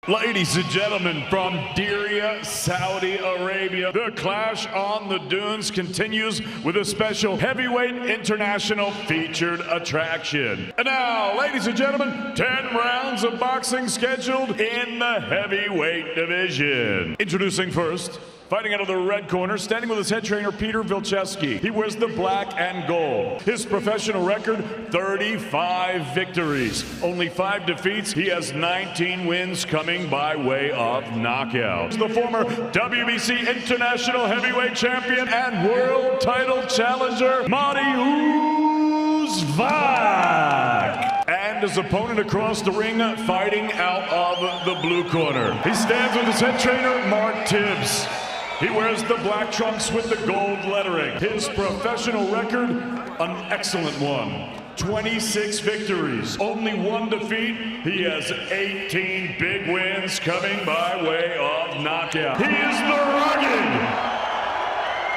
Ladies and gentlemen, from Diriyah, Saudi Arabia, the clash on the dunes continues with a special heavyweight international featured attraction. And now, ladies and gentlemen, 10 rounds of boxing scheduled in the heavyweight division. Introducing first, fighting out of the red corner, standing with his head trainer, Peter Vilcheski. He wears the black and gold. His professional record, 35 victories. Only 5 defeats. He has 19 wins coming by way of knockout. The former WBC International Heavyweight Champion and World Title Challenger, Morius. And his opponent across the ring, fighting out of the blue corner. He stands with his head trainer, Mark Tibbs. He wears the black trunks with the gold lettering. His professional record, an excellent one. 26 victories, only 1 defeat. He has 18 big wins coming by way of knockout. He is the rugged,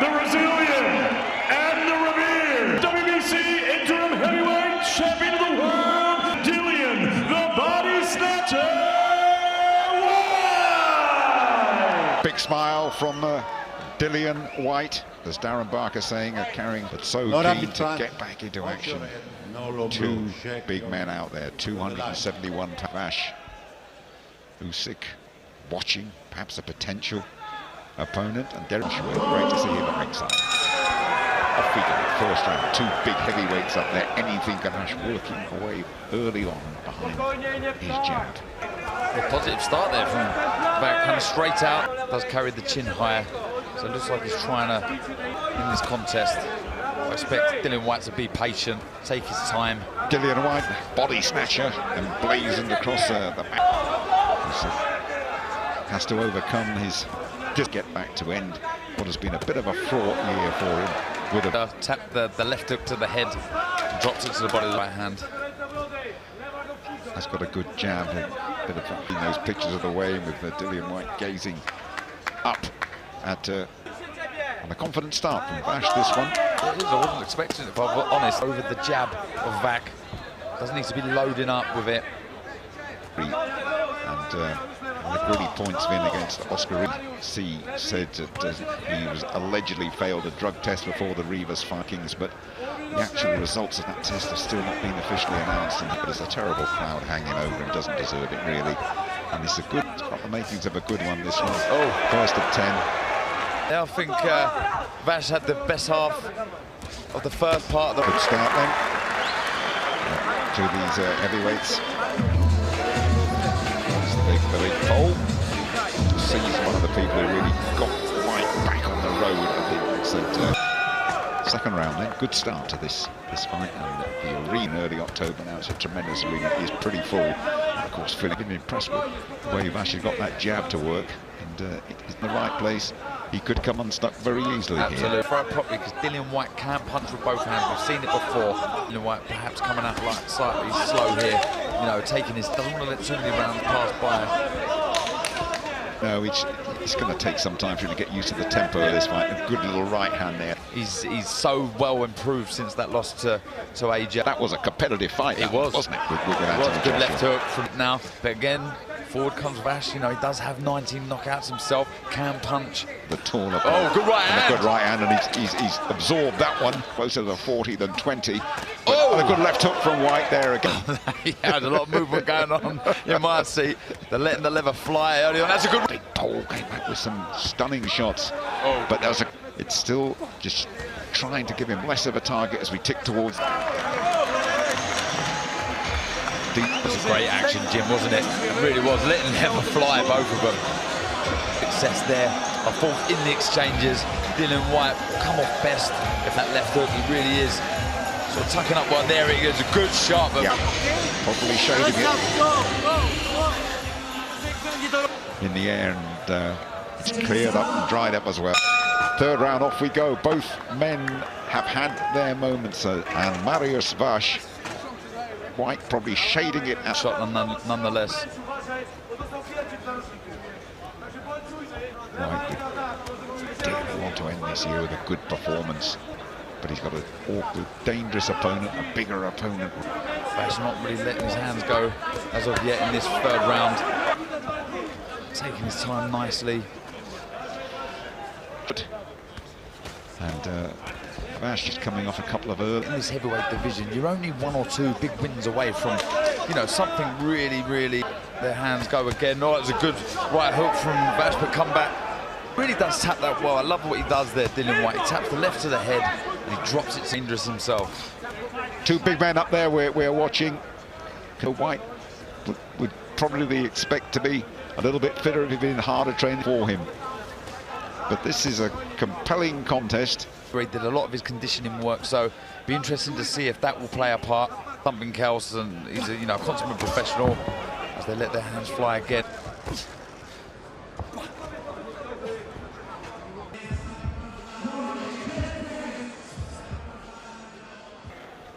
the resilient, and the revered WBC Interim Heavyweight Champion of the World, Dillian, the Body Snatcher. Big smile from Dillian Whyte, as Darren Barker saying, carrying, but so keen to get back into action. 2 big men out there, 271 Vash. Usyk watching, perhaps a potential opponent, and Derek Schwer, great to see him at ringside. Off we go, first round, 2 big heavyweights up there. Anything Ganache working away early on behind his jab. A positive start there from back, kind of straight out. Does carry the chin higher, so it looks like he's trying to, in this contest, I expect Dillian Whyte to be patient, take his time. Dillian Whyte, body snatcher, and blazing across the back. Has to overcome his, just get back to end what has been a bit of a fraught year for him. With a tap the left hook to the head, drops it to the body of the right hand. Has got a good jab, a bit of those pictures of the way with Dillian Whyte gazing up at on a confident start from Vash this one. It is, I wasn't expecting it, if I'm honest, over the jab of Vac. Doesn't need to be loading up with it. And the gritty points win against Oscar C said that he was allegedly failed a drug test before the Rivas Vikings, but the actual results of that test have still not been officially announced. But it's a terrible crowd hanging over him, doesn't deserve it really. And it's got the makings of a good one, this one. Oh, first of 10. Yeah, I think Vash had the best half of the first part of the... Good start then to these heavyweights. It's the big pole. Sees one of the people who really got White back on the road, I think. So, second round then, good start to this fight. And the arena early October now, it's a tremendous arena. It is pretty full. And of course, Philip, been impressed with the way Vash has got that jab to work. And it's in the right place. He could come unstuck very easily. Absolutely. Here. Throw it properly, because Dillian Whyte can punch with both hands. We've seen it before. Dillian Whyte perhaps coming out like slightly slow here. You know, taking his, doesn't want to let too many rounds pass by. No, it's going to take some time for him to get used to the tempo of this fight. A good little right hand there. He's so well improved since that loss to AJ. That was a competitive fight. It was, wasn't it? With it was a good left hook from now, but again. Forward comes Vash, you know, he does have 19 knockouts himself, can punch. The taller. Oh, good right hand. A good right hand, and he's absorbed that one, closer to 40 than 20. Oh! And a good left hook from Whyte there again. He had a lot of movement going on, you might see. They're letting the lever fly early on. That's a good... Big pole came back with some stunning shots. Oh. But it's still just trying to give him less of a target as we tick towards... It was a great action, Jim, wasn't it? It really was. Letting them fly, both of them. Success there. A fourth in the exchanges. Dillian Whyte come off best. If that left hook, he really is. Sort of tucking up one there. He gets a good shot. But yeah, probably showed him it in the air, and it's cleared up and dried up as well. Third round, off we go. Both men have had their moments, and Morius Vash. Whyte probably shading it at shot nonetheless. Whyte did want to end this year with a good performance, but he's got an awkward, dangerous opponent, a bigger opponent. Vash not really letting his hands go as of yet in this third round. taking his time nicely. And Vash just coming off a couple of early. In this heavyweight division, you're only 1 or 2 big wins away from, you know, something really. Their hands go again. Oh, it's a good right hook from Vash, but come back. Really does tap that well. I love what he does there, Dillian Whyte. He taps the left to the head and he drops it to Indris himself. 2 big men up there we're watching. Whyte would probably expect to be a little bit fitter if he'd been harder training for him. But this is a compelling contest. He did a lot of his conditioning work, so be interesting to see if that will play a part. Something else, and he's a consummate professional as they let their hands fly again.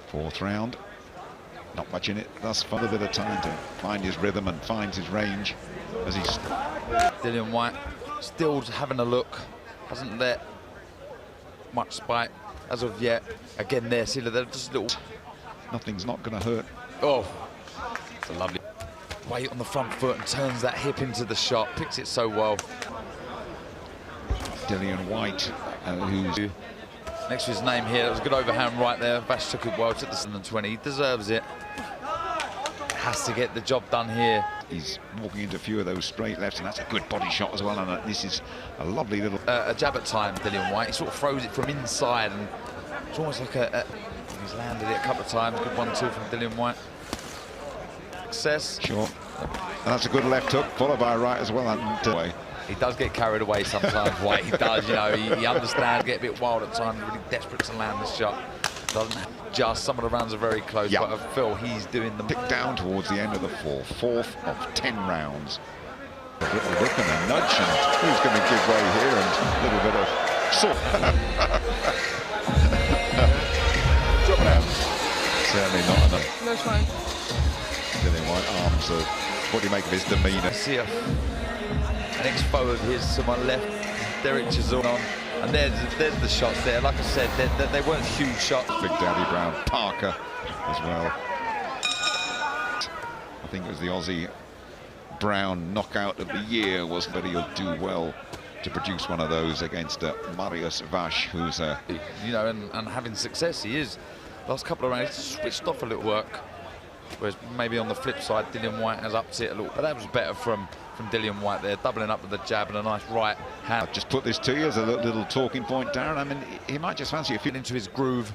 Fourth round, not much in it thus far. A bit of time to find his rhythm and find his range as he's... Dillian Whyte still having a look, hasn't let much spite as of yet. Again there, see that they're just little... Nothing's not going to hurt. Oh, it's a lovely weight on the front foot and turns that hip into the shot, picks it so well. Dillian Whyte, who's... Next to his name here, that was a good overhand right there. Vash took it well, took the 7-20, he deserves it. Has to get the job done here. He's walking into a few of those straight lefts, and that's a good body shot as well, and this is a lovely little... a jab at time, Dillian Whyte. He sort of throws it from inside, and it's almost like he's landed it a couple of times. Good 1-2 from Dillian Whyte. Success. Sure. And that's a good left hook, followed by a right as well. And he does get carried away sometimes, Whyte. He does, you know, he understands, get a bit wild at times, really desperate to land the shot. Doesn't just, some of the rounds are very close, yep. But I feel he's doing them. Tick down towards the end of the fourth of 10 rounds. A little look and a nudge, and who's going to give way here, and a little bit of sort. Drop it out. Certainly not enough. No, it's fine. Dillian Whyte arms, what do you make of his demeanour? I see an ex-foe of his to my left, Derek Chisholm on. And there's the shots there. Like I said, they weren't huge shots. Big Daddy Brown, Parker as well. I think it was the Aussie Brown knockout of the year, wasn't it? But he'll do well to produce one of those against Marius Vash, who's you know, and having success, he is. Last couple of rounds, he's switched off a little work. Whereas maybe on the flip side, Dillian Whyte has upped it a little. But that was better from Dillian Whyte there, doubling up with the jab and a nice right hand. I'll just put this to you as a little talking point, Darren. I mean, he might just fancy a few into his groove.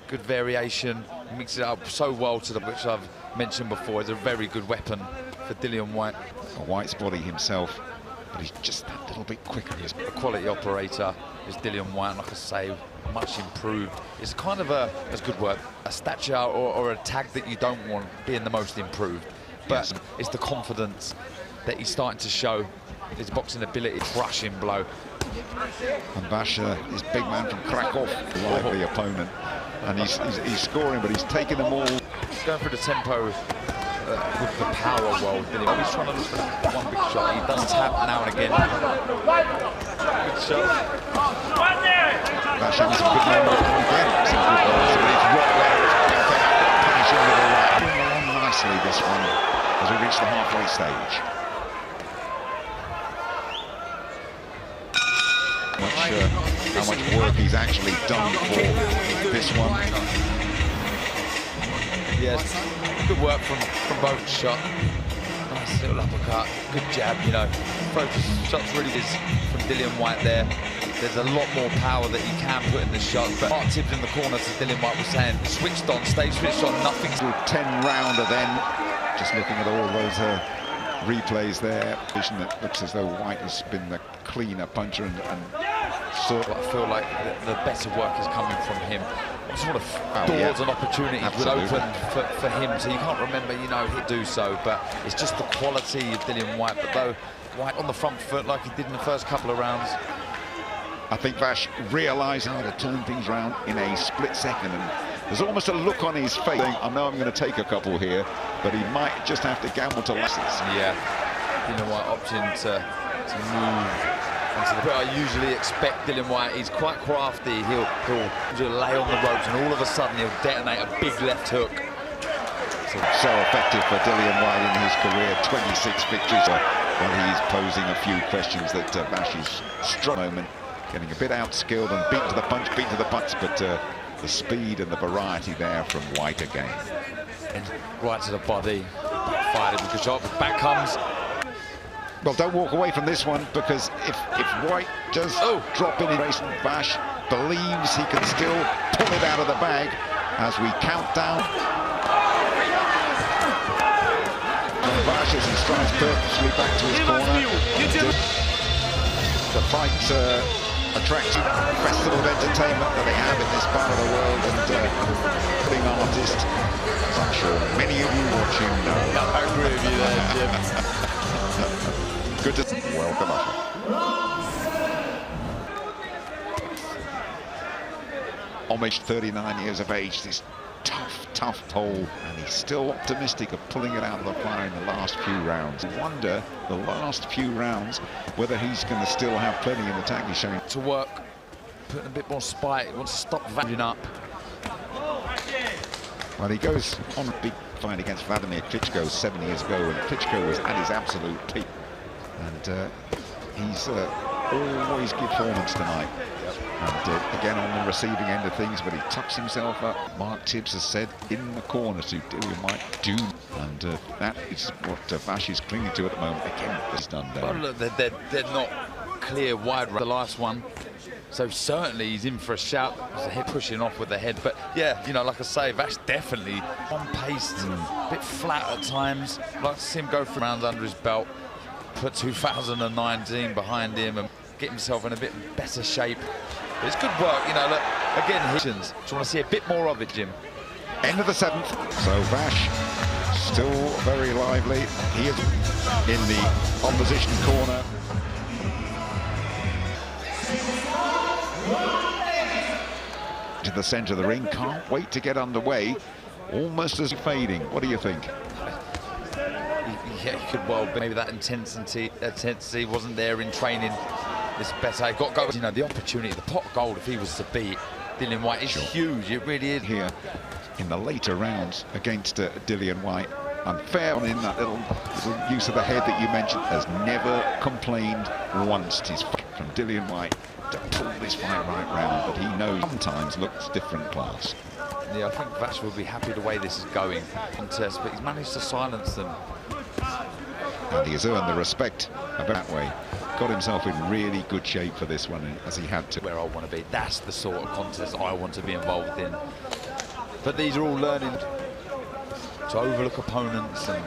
Good variation, mixes it up so well to the, which I've mentioned before, is a very good weapon for Dillian Whyte. Whyte's body himself, but he's just that little bit quicker. He's a quality operator, is Dillian Whyte, like I say, much improved. It's kind of that's good word, a stature or a tag that you don't want being the most improved. But yes, it's the confidence that he's starting to show, his boxing ability, crushing blow. And Vash, his big man from Krakow, lively opponent. And he's scoring, but he's taking them all. He's going through the tempo with the power well. He's trying to look for one big shot. He does tap now and again. Good shot. Vash having some good moments again. Some good balls, but it's right there. It's punishing with a right. Moving along nicely, this one, as we reach the halfway stage. How much work he's actually done for this one. Yes, good work from both shots. Nice little uppercut, good jab, you know. Both shots really is from Dillian Whyte there. There's a lot more power that he can put in the shot, but Mark Tibbs in the corner, as Dillian Whyte was saying, switched on, stay switched on, nothing. 10-rounder then, just looking at all those replays there. Vision that looks as though Whyte has been the cleaner puncher and sort of... I feel like the better work is coming from him. Sort of doors and opportunities would open for him, so you can't remember, you know, he'd do so, but it's just the quality of Dillian Whyte. But though Whyte on the front foot like he did in the first couple of rounds. I think Vash realised how to turn things around in a split second, and there's almost a look on his face saying, I know I'm going to take a couple here, but he might just have to gamble to lessons. Yeah, Dillian Whyte opting to move into the... I usually expect Dillian Whyte, he's quite crafty, he'll lay on the ropes and all of a sudden he'll detonate a big left hook. So effective for Dillian Whyte in his career, 26 victories. Well, he's posing a few questions that Vash is strong moment, getting a bit outskilled and beat to the punch, but the speed and the variety there from Whyte again. And right to the body, fired with a good shot, back comes. Well, don't walk away from this one, because if Whyte does drop in race, Vash believes he can still pull it out of the bag as we count down. Vash as he strides purposely back to his corner. The fight attracts festival of entertainment that they have in this part of the world, and being an artist, as I'm sure many of you watching know. I agree with you there, Jim. Good to see. Welcome, Usher. Homage, 39 years of age, this tough pole, and he's still optimistic of pulling it out of the fire in the last few rounds. I wonder, the last few rounds, whether he's going to still have plenty in the tank. He's showing to work, putting a bit more spite, he wants to stop valuing up. Well, he goes on a big fight against Vladimir Klitschko 7 years ago, and Klitschko was at his absolute peak. And he's always good performance tonight. And again on the receiving end of things, but he tucks himself up. Mark Tibbs has said in the corner to Dillian might do, and that is what Vash is clinging to at the moment. Again, he's done there. Well, look, they're not clear wide. The last one, so certainly he's in for a shout. There's a head pushing off with the head, but yeah, you know, like I say, Vash definitely on pace, a bit flat at times. Like to see him go for rounds under his belt, put 2019 behind him, and get himself in a bit better shape. But it's good work, you know. Look, again, Hitchens. Just want to see a bit more of it, Jim. End of the 7th. So Vash still very lively. He is in the opposition corner. To the centre of the ring. Can't wait to get underway. Almost as fading. What do you think? Yeah, he could well, but maybe that intensity wasn't there in training. It's better. He got go. You know, the opportunity, the pot of gold, if he was to beat Dillian Whyte, is huge. It really is. Here in the later rounds against Dillian Whyte, unfair on in that little use of the head that you mentioned. Has never complained once. He's from Dillian Whyte to pull this fight right round, but he knows sometimes looks different class. Yeah, I think Vash will be happy the way this is going. But he's managed to silence them. And he has earned the respect of that way. Got himself in really good shape for this one, as he had to. Where I want to be. That's the sort of contest I want to be involved in. But these are all learning to overlook opponents. And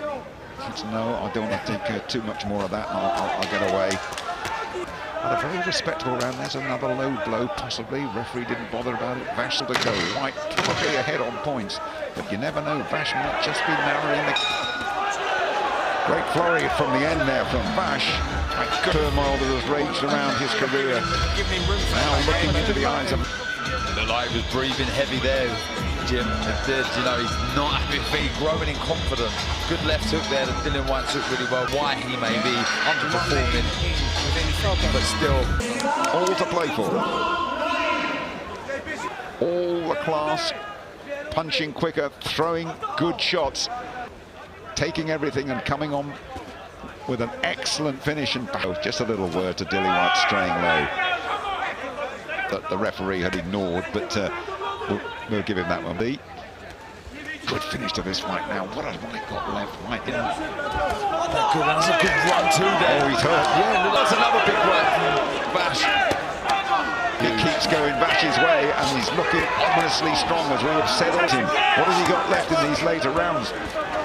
no, I don't want to think too much more of that. I'll get away. Had a very respectable round. There's another low blow, possibly. Referee didn't bother about it. Vash to go. Whyte probably ahead on points, but you never know. Vash might just be narrowing the... Great flurry from the end there from Vash. A turmoil that has raged around his career. Now looking into the eyes of... The light was breathing heavy there, Jim. It did, you know, he's not happy with feet, growing in confidence. Good left hook there that Dillian Whyte took really well. Why he may be underperforming, but still. All to play for. All the class, punching quicker, throwing good shots. Taking everything and coming on with an excellent finish. And just a little word to Dillian Whyte straying low that the referee had ignored, but we'll give him that one. The good finish to this fight now. What has Whyte got left? Whyte in. That's a good run too there. Oh, he's hurt. Yeah, that's another big one from Vash. He keeps going Vash's way, and he's looking ominously strong, as we have said of him. What has he got left in these later rounds?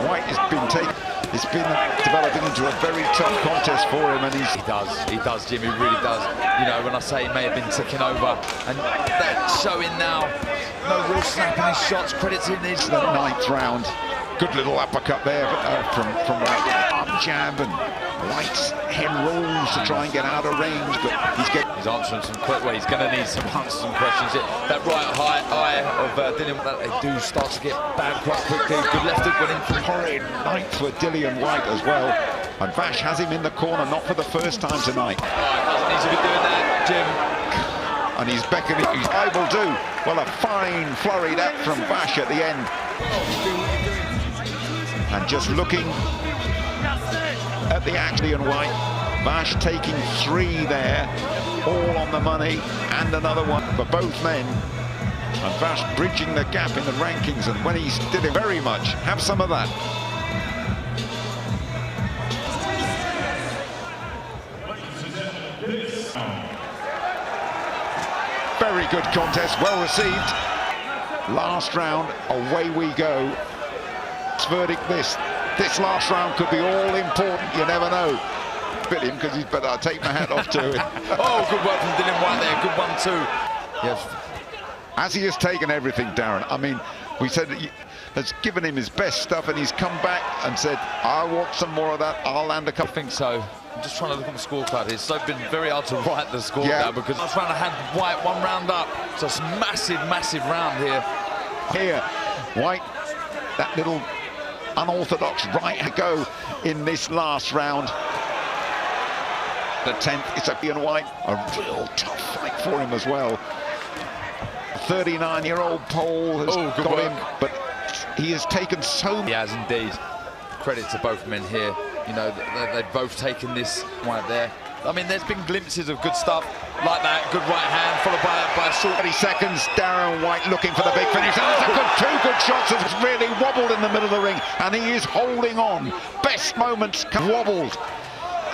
Whyte has been taken. It's been developing into a very tough contest for him, and he does, Jim. He really does. You know, when I say he may have been ticking over, and that's showing now. No real snapping his shots. Credit to him. The 9th round. Good little uppercut there from Whyte. Up jab, and Whyte's head rolls to try and get out of range, but he's answering some quick ways. He's going to need some answers, some questions. That right high eye of Dillian, they do start to get bad quite quickly. Good left hook went in for horrid 9th for Dillian Whyte as well. And Vash has him in the corner, not for the first time tonight. Doesn't need to be doing that, Jim. And he's beckoning. I will do. Well, a fine flurry that from Vash at the end. And just looking at the Dillian Whyte. Vash taking 3 there, all on the money, and another one for both men. And Vash bridging the gap in the rankings, and when he's did it very much, have some of that. Very good contest, well received. Last round, away we go. Verdict this last round could be all important, you never know. Bit him because he's better. I take my hat off to him. Oh, good work from Dillian Whyte there, good one too. Yes. As he has taken everything, Darren, I mean, we said that has given him his best stuff, and he's come back and said, I want some more of that, I'll land a couple. I think so. I'm just trying to look at the scorecard here. It's been very hard to write the score now because last round I had Whyte 1 round up. So it's a massive, massive round here. Here, Whyte, that little unorthodox right go in this last round. The 10th, it's Dillian Whyte, a real tough fight for him as well. 39-year-old Pole has got him, but he has taken so much. He has indeed. Credit to both men here. You know, they've both taken this right there. I mean, there's been glimpses of good stuff like that. Good right hand, followed by a short. 30 seconds, Dillian Whyte looking for the big finish. And it's two good shots. It's really wobbled in the middle of the ring, and he is holding on. Best moments wobbled.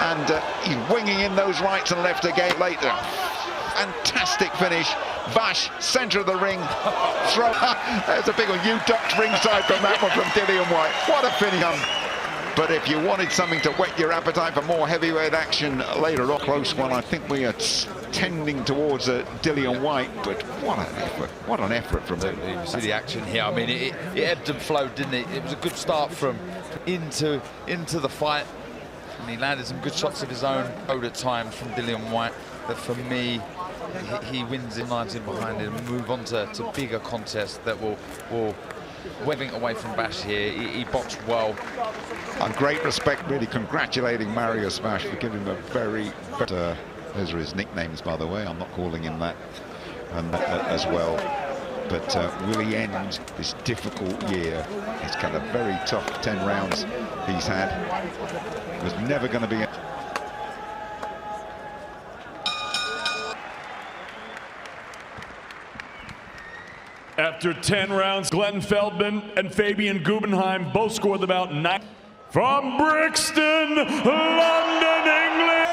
And he's winging in those rights and left again later. Fantastic finish. Vash, centre of the ring. Throw. There's a big one. You ducked ringside from that one from Dillian Whyte. What a finish. But if you wanted something to whet your appetite for more heavyweight action later on, close one, I think we are tending towards Dillian Whyte. But what an effort. What an effort from him. You see the action here. I mean, it ebbed and flowed, didn't it? It was a good start from into the fight. And he landed some good shots of his own at times from Dillian Whyte. But for me, he wins in 19 behind him and move on to bigger contests that will webbing away from Vash here. He boxed well. And great respect, really congratulating Marius Vash for giving him a very those are his nicknames, by the way. I'm not calling him that as well. But will he end this difficult year? He's got a very tough 10 rounds he's had. It was never going to be. After 10 rounds, Glenn Feldman and Fabian Guggenheim both scored about 9. From Brixton, London, England,